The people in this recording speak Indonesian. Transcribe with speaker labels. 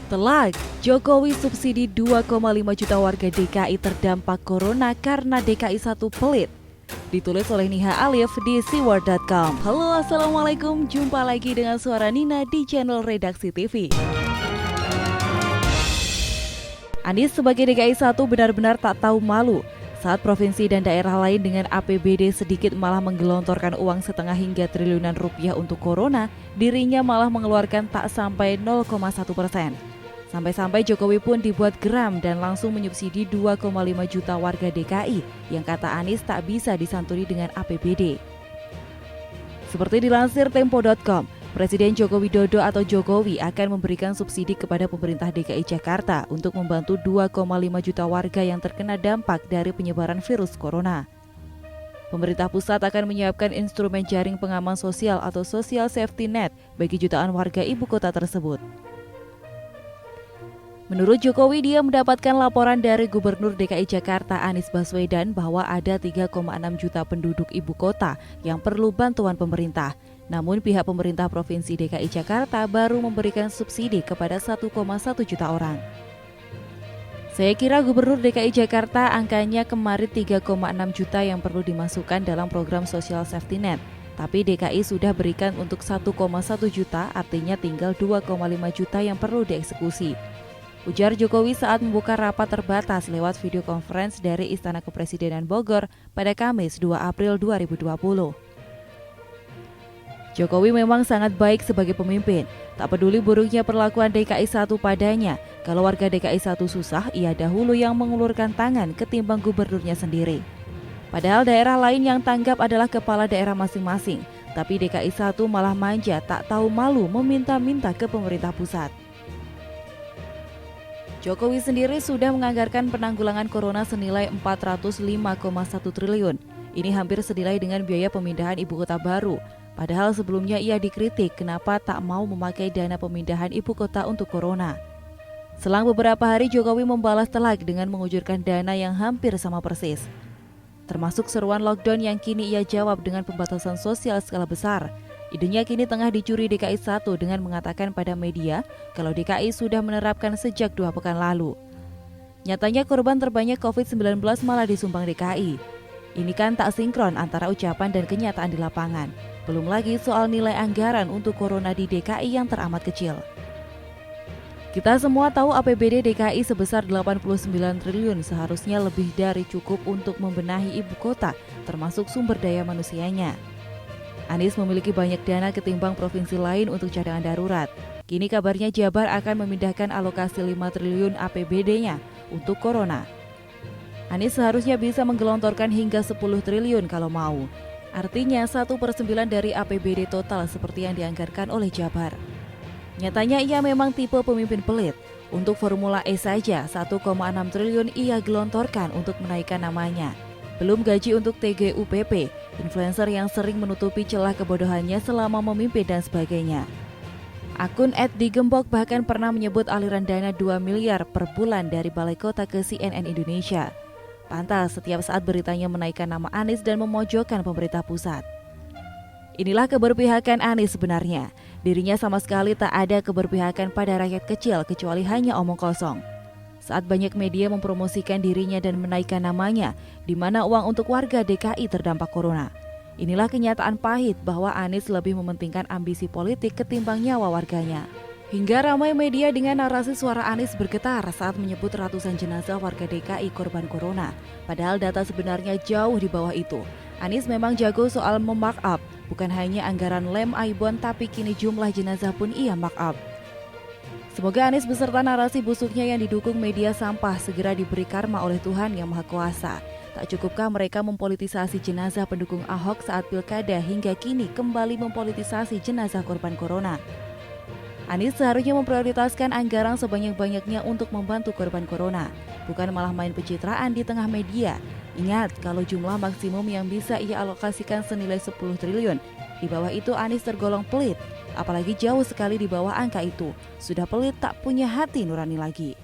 Speaker 1: Telak, Jokowi subsidi 2,5 juta warga DKI terdampak corona karena DKI 1 pelit. Ditulis oleh Niha Alif di siwar.com. Halo, assalamualaikum. Jumpa lagi dengan suara Nina di channel Redaksi TV. Anies sebagai DKI 1 benar-benar tak tahu malu saat provinsi dan daerah lain dengan APBD sedikit malah menggelontorkan uang setengah hingga triliunan rupiah untuk corona, dirinya malah mengeluarkan tak sampai 0,1%. Sampai-sampai Jokowi pun dibuat geram dan langsung menyubsidi 2,5 juta warga DKI yang kata Anies tak bisa disantuni dengan APBD. Seperti dilansir Tempo.com, Presiden Joko Widodo atau Jokowi akan memberikan subsidi kepada pemerintah DKI Jakarta untuk membantu 2,5 juta warga yang terkena dampak dari penyebaran virus corona. Pemerintah pusat akan menyiapkan instrumen jaring pengaman sosial atau Social Safety Net bagi jutaan warga ibu kota tersebut. Menurut Jokowi, dia mendapatkan laporan dari Gubernur DKI Jakarta Anies Baswedan bahwa ada 3,6 juta penduduk ibu kota yang perlu bantuan pemerintah. Namun pihak pemerintah Provinsi DKI Jakarta baru memberikan subsidi kepada 1,1 juta orang. Saya kira Gubernur DKI Jakarta angkanya kemarin 3,6 juta yang perlu dimasukkan dalam program Social Safety Net. Tapi DKI sudah berikan untuk 1,1 juta, artinya tinggal 2,5 juta yang perlu dieksekusi. Ujar Jokowi saat membuka rapat terbatas lewat video conference dari Istana Kepresidenan Bogor pada Kamis 2 April 2020. Jokowi memang sangat baik sebagai pemimpin, tak peduli buruknya perlakuan DKI 1 padanya. Kalau warga DKI 1 susah, ia dahulu yang mengulurkan tangan ketimbang gubernurnya sendiri. Padahal daerah lain yang tanggap adalah kepala daerah masing-masing, tapi DKI 1 malah manja tak tahu malu meminta-minta ke pemerintah pusat. Jokowi sendiri sudah menganggarkan penanggulangan corona senilai 405,1 triliun. Ini hampir senilai dengan biaya pemindahan ibu kota baru. Padahal sebelumnya ia dikritik kenapa tak mau memakai dana pemindahan ibu kota untuk corona. Selang beberapa hari Jokowi membalas telak dengan mengucurkan dana yang hampir sama persis. Termasuk seruan lockdown yang kini ia jawab dengan pembatasan sosial skala besar. Idenya kini tengah dicuri DKI 1 dengan mengatakan pada media kalau DKI sudah menerapkan sejak 2 pekan lalu. Nyatanya korban terbanyak COVID-19 malah disumbang DKI. Ini kan tak sinkron antara ucapan dan kenyataan di lapangan. Belum lagi soal nilai anggaran untuk corona di DKI yang teramat kecil. Kita semua tahu APBD DKI sebesar 89 triliun seharusnya lebih dari cukup untuk membenahi ibu kota, termasuk sumber daya manusianya. Anies memiliki banyak dana ketimbang provinsi lain untuk cadangan darurat. Kini kabarnya Jabar akan memindahkan alokasi 5 triliun APBD-nya untuk corona. Anies seharusnya bisa menggelontorkan hingga 10 triliun kalau mau. Artinya 1/9 dari APBD total seperti yang dianggarkan oleh Jabar. Nyatanya ia memang tipe pemimpin pelit. Untuk Formula E saja 1,6 triliun ia gelontorkan untuk menaikkan namanya. Belum gaji untuk TGUPP, influencer yang sering menutupi celah kebodohannya selama memimpin dan sebagainya. Akun @digembok bahkan pernah menyebut aliran dana 2 miliar per bulan dari Balai Kota ke CNN Indonesia. Pantas setiap saat beritanya menaikkan nama Anies dan memojokkan pemerintah pusat. Inilah keberpihakan Anies sebenarnya. Dirinya sama sekali tak ada keberpihakan pada rakyat kecil kecuali hanya omong kosong. Saat banyak media mempromosikan dirinya dan menaikkan namanya, di mana uang untuk warga DKI terdampak corona. Inilah kenyataan pahit bahwa Anies lebih mementingkan ambisi politik ketimbang nyawa warganya. Hingga ramai media dengan narasi suara Anies bergetar saat menyebut ratusan jenazah warga DKI korban corona. Padahal data sebenarnya jauh di bawah itu. Anies memang jago soal memarkup, bukan hanya anggaran lem Aibon tapi kini jumlah jenazah pun ia markup. Semoga Anies beserta narasi busuknya yang didukung media sampah segera diberi karma oleh Tuhan Yang Maha Kuasa. Tak cukupkah mereka mempolitisasi jenazah pendukung Ahok saat pilkada hingga kini kembali mempolitisasi jenazah korban corona? Anies seharusnya memprioritaskan anggaran sebanyak-banyaknya untuk membantu korban corona, bukan malah main pencitraan di tengah media. Ingat, kalau jumlah maksimum yang bisa ia alokasikan senilai 10 triliun, di bawah itu Anies tergolong pelit. Apalagi jauh sekali di bawah angka itu. Sudah pelit tak punya hati nurani lagi.